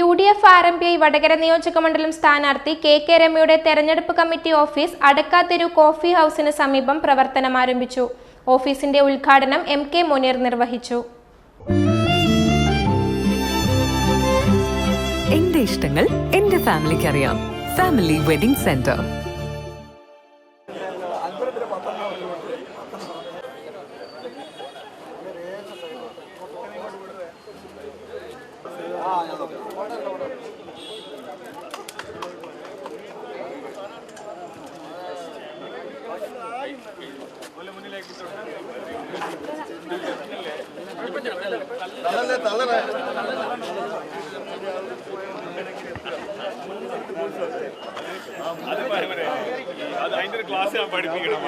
UDF RMPI Vadakara നിയോജകമണ്ഡലം സ്ഥാനാർത്ഥി K രമയുടെ തെരഞ്ഞെടുപ്പ് കമ്മിറ്റി ഓഫീസ് അടക്കാത്തെരു കോഫി ഹൗസിന് സമീപം പ്രവർത്തനം ആരംഭിച്ചു. ഓഫീസിന്റെ ഉദ്ഘാടനം MK മുനീർ നിർവഹിച്ചു. എന്റെ ഇഷ്ടങ്ങൾ എന്റെ ഫാമിലിക്ക് അറിയാം. Family wedding centre. അതിന്റെ ക്ലാസ് ഞാൻ പഠിപ്പിക്കണം.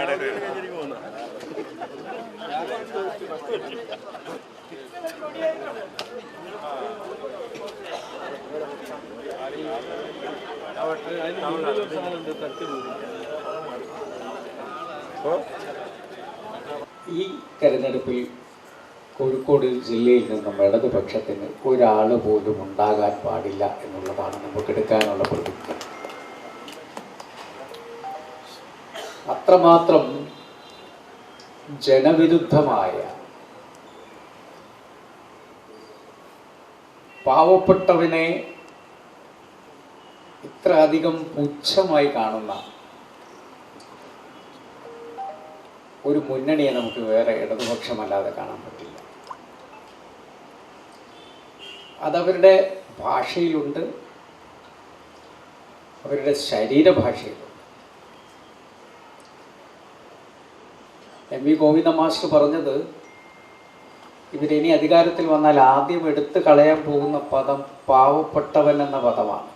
ഈ തെരഞ്ഞെടുപ്പിൽ കോഴിക്കോട് ജില്ലയിൽ നിന്നും ഇടതുപക്ഷത്തിന് ഒരാൾ പോലും ഉണ്ടാകാൻ പാടില്ല എന്നുള്ളതാണ് നമുക്ക് എടുക്കാനുള്ള പ്രതിജ്ഞ. അത്രമാത്രം ജനവിരുദ്ധമായ, പാവപ്പെട്ടവനെ ഇത്ര അധികം പുച്ഛമായി കാണുന്ന ഒരു മുന്നണിയെ നമുക്ക് വേറെ ഇടതുപക്ഷമല്ലാതെ കാണാൻ പറ്റില്ല. അതവരുടെ ഭാഷയിലുണ്ട്, അവരുടെ ശരീരഭാഷയിലുണ്ട്. MV ഗോവിന്ദ മാസ്റ്റർ പറഞ്ഞത്, ഇവരിനി അധികാരത്തിൽ വന്നാൽ ആദ്യം എടുത്തു കളയാൻ പോകുന്ന പദം പാവപ്പെട്ടവൻ എന്ന പദമാണ്.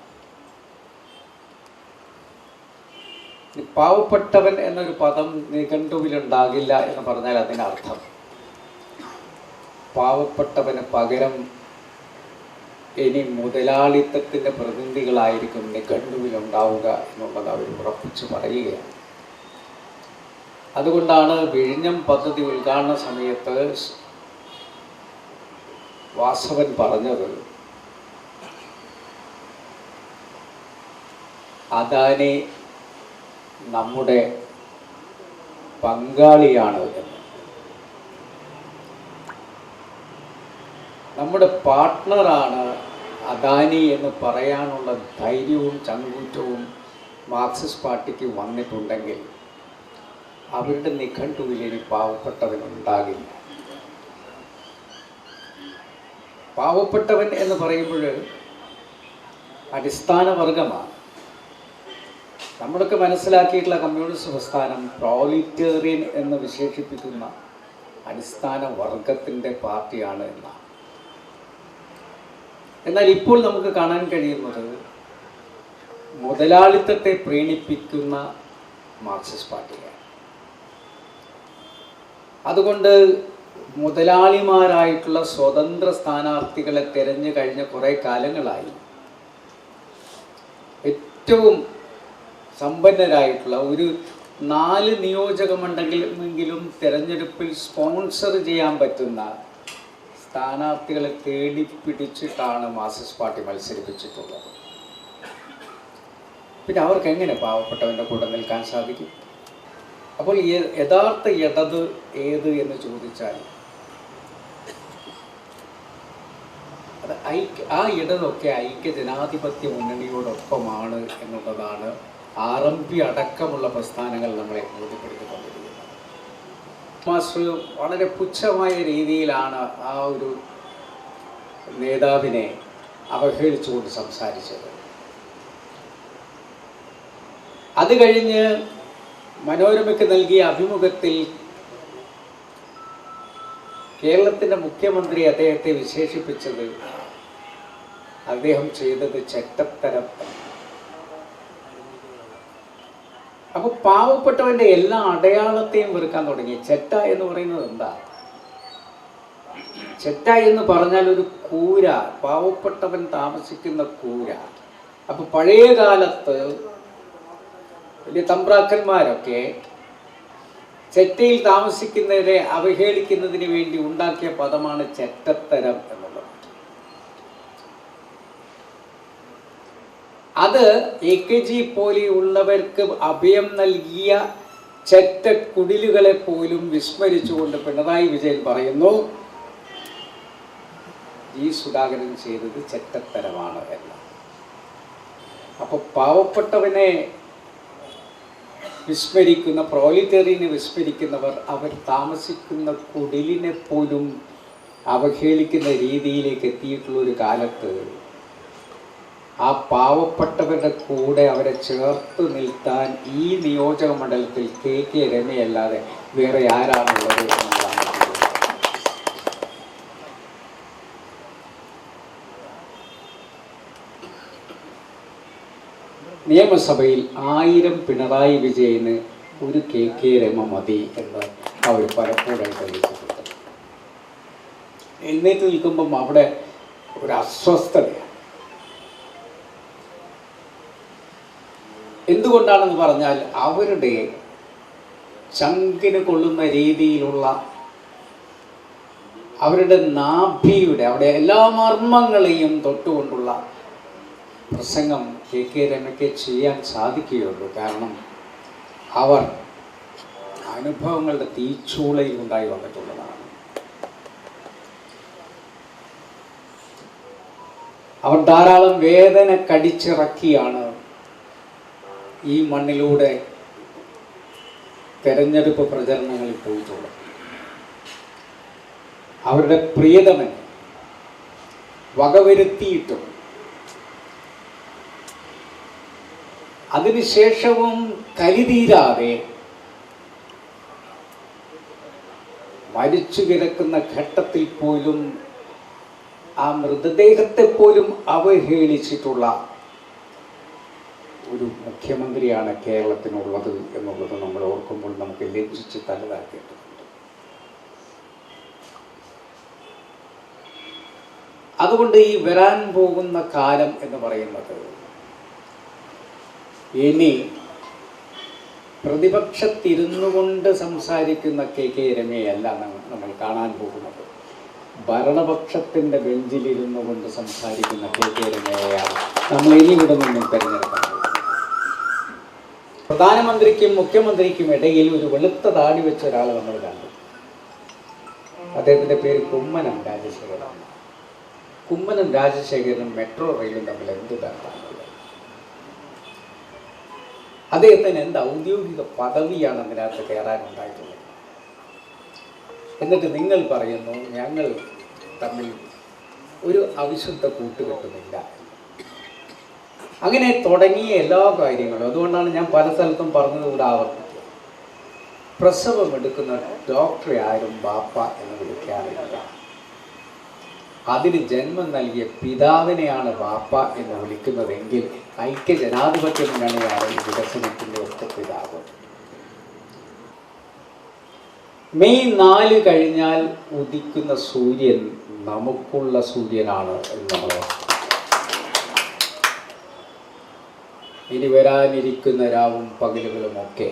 പാവപ്പെട്ടവൻ എന്നൊരു പദം നിഘണ്ടുവിലുണ്ടാകില്ല എന്ന് പറഞ്ഞാൽ അതിനർത്ഥം പാവപ്പെട്ടവന് പകരം ഇനി മുതലാളിത്തത്തിൻ്റെ പ്രതിനിധികളായിരിക്കും നിഘണ്ടുവിലുണ്ടാവുക എന്നുള്ളത് അവർ ഉറപ്പിച്ചു പറയുകയാണ്. അതുകൊണ്ടാണ് വിഴിഞ്ഞം പദ്ധതി ഉദ്ഘാടന സമയത്ത് വാസവൻ പറഞ്ഞത്, അദാനി നമ്മുടെ പങ്കാളിയാണ് എന്ന്. നമ്മുടെ പാർട്ട്ണറാണ് അദാനി എന്ന് പറയാനുള്ള ധൈര്യവും ചങ്കൂറ്റവും മാർക്സിസ്റ്റ് പാർട്ടിക്ക് വന്നിട്ടുണ്ടെങ്കിൽ അവരുടെ നിഘണ്ടുവിൽ ഇനി പാവപ്പെട്ടവനുണ്ടാകില്ല. പാവപ്പെട്ടവൻ എന്ന് പറയുമ്പോൾ അടിസ്ഥാന വർഗമാണ്. നമ്മളൊക്കെ മനസ്സിലാക്കിയിട്ടുള്ള കമ്മ്യൂണിസ്റ്റ് പ്രസ്ഥാനം പ്രോലിറ്റേറിയൻ എന്ന് വിശേഷിപ്പിക്കുന്ന അടിസ്ഥാന വർഗത്തിൻ്റെ പാർട്ടിയാണ് എന്നാണ്. എന്നാൽ ഇപ്പോൾ നമുക്ക് കാണാൻ കഴിയുന്നത് മുതലാളിത്തത്തെ പ്രീണിപ്പിക്കുന്ന മാർക്സിസ്റ്റ് പാർട്ടിയാണ്. അതുകൊണ്ട് മുതലാളിമാരായിട്ടുള്ള സ്വതന്ത്ര സ്ഥാനാർത്ഥികളെ തിരഞ്ഞു കഴിഞ്ഞ കുറേ കാലങ്ങളായി ഏറ്റവും സമ്പന്നരായിട്ടുള്ള ഒരു 4 നിയോജകമണ്ഡലമെങ്കിലും തിരഞ്ഞെടുപ്പിൽ സ്പോൺസർ ചെയ്യാൻ പറ്റുന്ന സ്ഥാനാർത്ഥികളെ തേടിപ്പിടിച്ചിട്ടാണ് മാർക്സിസ്റ്റ് പാർട്ടി മത്സരിപ്പിച്ചിട്ടുള്ളത്. പിന്നെ അവർക്ക് എങ്ങനെ പാവപ്പെട്ടവൻ്റെ കൂടെ നിൽക്കാൻ സാധിക്കും? അപ്പോൾ യഥാർത്ഥ ഇടത് ഏത് എന്ന് ചോദിച്ചാൽ അത് ആ ഇടതൊക്കെ ഐക്യ ജനാധിപത്യ മുന്നണിയോടൊപ്പമാണ് എന്നുള്ളതാണ് RMP അടക്കമുള്ള പ്രസ്ഥാനങ്ങൾ നമ്മളെ ബോധ്യപ്പെടുത്തിക്കൊണ്ടിരിക്കുന്നത്. മാസ്റ്റർ വളരെ പുച്ഛമായ രീതിയിലാണ് ആ ഒരു നേതാവിനെ അവഹേളിച്ചുകൊണ്ട് സംസാരിച്ചത്. അത് കഴിഞ്ഞ് മനോരമയ്ക്ക് നൽകിയ അഭിമുഖത്തിൽ കേരളത്തിൻ്റെ മുഖ്യമന്ത്രി അദ്ദേഹത്തെ വിശേഷിപ്പിച്ചത്, അദ്ദേഹം ചെയ്തത് ചെറ്റത്തരം. അപ്പോൾ പാവപ്പെട്ടവൻ്റെ എല്ലാ അടയാളത്തെയും വെറുക്കാൻ തുടങ്ങി. ചെറ്റ എന്ന് പറയുന്നത് എന്താ? ചെറ്റ എന്ന് പറഞ്ഞാൽ ഒരു കൂര, പാവപ്പെട്ടവൻ താമസിക്കുന്ന കൂര. അപ്പോൾ പഴയ കാലത്ത് വലിയ തമ്പ്രാക്കന്മാരൊക്കെ ചെറ്റയിൽ താമസിക്കുന്നവരെ അവഹേളിക്കുന്നതിന് വേണ്ടി ഉണ്ടാക്കിയ പദമാണ് ചെറ്റത്തരം എന്നുള്ളത്. അത് AKG പോലെയുള്ളവർക്ക് അഭയം നൽകിയ ചെറ്റക്കുടിലുകളെ പോലും വിസ്മരിച്ചുകൊണ്ട് പിണറായി വിജയൻ പറയുന്നു സുധാകരൻ ചെയ്തത് ചെറ്റത്തരമാണ് എന്ന്. അപ്പോൾ പാവപ്പെട്ടവനെ വിസ്മരിക്കുന്ന, പ്രോലിറ്റേറിയനെ വിസ്മരിക്കുന്നവർ അവർ താമസിക്കുന്ന കുടിലിനെ പോലും അവഹേളിക്കുന്ന രീതിയിലേക്ക് എത്തിയിട്ടുള്ള ഒരു കാലത്ത് ആ പാവപ്പെട്ടവരുടെ കൂടെ അവരെ ചേർത്ത് നിൽത്താൻ ഈ നിയോജക മണ്ഡലത്തിൽ KK രമയല്ലാതെ വേറെ ആരാണുള്ളത് എന്നുള്ളതാണ്. നിയമസഭയിൽ 1000 പിണറായി വിജയന് ഒരു KK രമ മതി എന്ന് അവർ പലപ്പോഴായി തെളിയിച്ചിട്ടുണ്ട്. എഴുന്നേറ്റ് നിൽക്കുമ്പം അവിടെ ഒരു അസ്വസ്ഥതയാണ്. എന്തുകൊണ്ടാണെന്ന് പറഞ്ഞാൽ അവരുടെ ചങ്കിന് കൊള്ളുന്ന രീതിയിലുള്ള, അവരുടെ നാഭിയുടെ അവിടെ എല്ലാ മർമ്മങ്ങളെയും തൊട്ടുകൊണ്ടുള്ള പ്രസംഗം KK രമയ്ക്ക് ചെയ്യാൻ സാധിക്കുകയുള്ളൂ. കാരണം അവർ അനുഭവങ്ങളുടെ തീച്ചൂളയിൽ ഉണ്ടായി വന്നിട്ടുള്ളതാണ്. അവർ ധാരാളം വേദന കടിച്ചിറക്കിയാണ് ഈ മണ്ണിലൂടെ തെരഞ്ഞെടുപ്പ് പ്രചരണങ്ങളിൽ പോയിട്ടുള്ളത്. അവരുടെ പ്രിയതമൻ വകവരുത്തിയിട്ടും അതിനുശേഷവും കലിതീരാതെ മരിച്ചു കിടക്കുന്ന ഘട്ടത്തിൽ പോലും ആ മൃതദേഹത്തെ പോലും അവഹേളിച്ചിട്ടുള്ള ഒരു മുഖ്യമന്ത്രിയാണ് കേരളത്തിനുള്ളത് എന്നുള്ളത് നമ്മൾ ഓർക്കുമ്പോൾ നമുക്ക് ലജ്ജിച്ച് തലതാക്കേണ്ടതുണ്ട്. അതുകൊണ്ട് ഈ വരാൻ പോകുന്ന കാലം എന്ന് പറയുന്നത് ഇനി പ്രതിപക്ഷത്തിരുന്നു കൊണ്ട് സംസാരിക്കുന്ന KK രമയല്ല നമ്മൾ കാണാൻ പോകുന്നത്. ഭരണപക്ഷത്തിൻ്റെ ബെഞ്ചിലിരുന്നു കൊണ്ട് സംസാരിക്കുന്ന KK രമയെയാണ് നമ്മൾ ഇനി ഇവിടെ നിന്നും തിരഞ്ഞെടുക്കാൻ പോകുന്നത്. പ്രധാനമന്ത്രിക്കും മുഖ്യമന്ത്രിക്കും ഇടയിൽ ഒരു വെളുത്ത താടി വെച്ച ഒരാൾ നമ്മൾ കണ്ടു. അദ്ദേഹത്തിൻ്റെ പേര് കുമ്മനം രാജശേഖരൻ. കുമ്മനം രാജശേഖരനും മെട്രോ റെയിലും തമ്മിൽ എന്ത് ബന്ധമാണ്? അദ്ദേഹത്തിന് എന്ത് ഔദ്യോഗിക പദവിയാണ് അതിനകത്ത് കയറാനുണ്ടായിട്ടുള്ളത്? എന്നിട്ട് നിങ്ങൾ പറയുന്നു ഞങ്ങൾ തമ്മിൽ ഒരു അവിശുദ്ധ കൂട്ടുകെട്ടുന്നില്ല. അങ്ങനെ തുടങ്ങിയ എല്ലാ കാര്യങ്ങളും, അതുകൊണ്ടാണ് ഞാൻ പല സ്ഥലത്തും പറഞ്ഞത് ഇവിടെ ആവർത്തിക്കുക. പ്രസവം എടുക്കുന്ന ഡോക്ടറെ ആരും ബാപ്പ എന്ന് വിളിക്കാറില്ല. അതിന് ജന്മം നൽകിയ പിതാവിനെയാണ് ബാപ്പ എന്ന് വിളിക്കുന്നതെങ്കിൽ ഐക്യജനാധിപത്യ മുന്നണിയാണ് ഈ വികസനത്തിൻ്റെ ഒറ്റ പിതാവ്. മെയ് 4 കഴിഞ്ഞാൽ ഉദിക്കുന്ന സൂര്യൻ നമുക്കുള്ള സൂര്യനാണ് എന്ന് നമ്മൾ ഇനി വരാനിരിക്കുന്ന രാവും പകലുകളുമൊക്കെ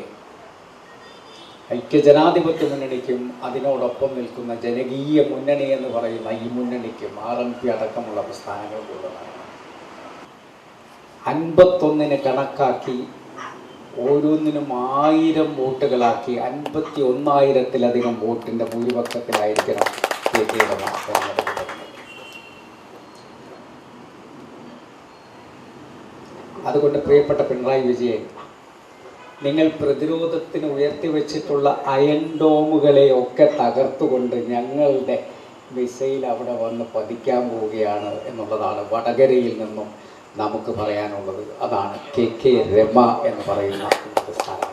ഐക്യജനാധിപത്യ മുന്നണിക്കും അതിനോടൊപ്പം നിൽക്കുന്ന ജനകീയ മുന്നണി എന്ന് പറയുന്ന ഈ മുന്നണിക്കും RMP അടക്കമുള്ള പ്രസ്ഥാനങ്ങൾക്കുള്ളതാണ്. 51 കണക്കാക്കി ഓരോന്നിനും 1000 വോട്ടുകളാക്കി 51,000-ത്തിലധികം വോട്ടിൻ്റെ ഭൂരിപക്ഷത്തിലായിരിക്കണം KK രമ തെരഞ്ഞെടുക്കുന്നത്. അതുകൊണ്ട് പ്രിയപ്പെട്ട പിണറായി വിജയൻ, നിങ്ങൾ പ്രതിരോധത്തിന് ഉയർത്തിവെച്ചിട്ടുള്ള അയൺ ഡോമുകളെയൊക്കെ തകർത്തുകൊണ്ട് ഞങ്ങളുടെ മിസൈൽ അവിടെ വന്ന് പതിക്കാൻ പോവുകയാണ് എന്നുള്ളതാണ് വടകരയിൽ നിന്നും നമുക്ക് പറയാനുള്ളത്. അതാണ് KK രമ എന്ന് പറയുന്ന സ്ഥാനം.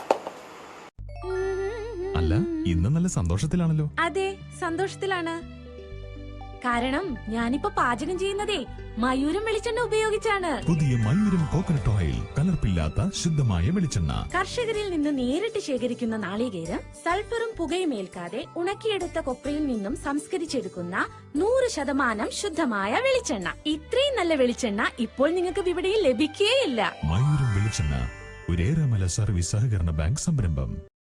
അല്ല, ഇന്ന് നല്ല സന്തോഷത്തിലാണല്ലോ. അതെ, സന്തോഷത്തിലാണ്. കാരണം ഞാനിപ്പോ പാചകം ചെയ്യുന്നതേ മയൂരം വെളിച്ചെണ്ണ ഉപയോഗിച്ചാണ്. പുതിയ മയൂരം കോക്കനട്ട് ഓയിൽ, കലർപ്പില്ലാത്ത ശുദ്ധമായ വെളിച്ചെണ്ണ. കർഷകരിൽ നിന്ന് നേരിട്ട് ശേഖരിക്കുന്ന നാളികേരം സൾഫറും പുകയും ഏൽക്കാതെ ഉണക്കിയെടുത്ത കൊപ്രയിൽ നിന്നും സംസ്കരിച്ചെടുക്കുന്ന 100% ശുദ്ധമായ വെളിച്ചെണ്ണ. ഇത്രയും നല്ല വെളിച്ചെണ്ണ ഇപ്പോൾ നിങ്ങൾക്ക് വിപണിയിൽ ലഭിക്കുകയില്ല. മയൂരം വെളിച്ചെണ്ണ, ഒരു ഏറെമല സർവീസ് സഹകരണ ബാങ്ക് സംരംഭം.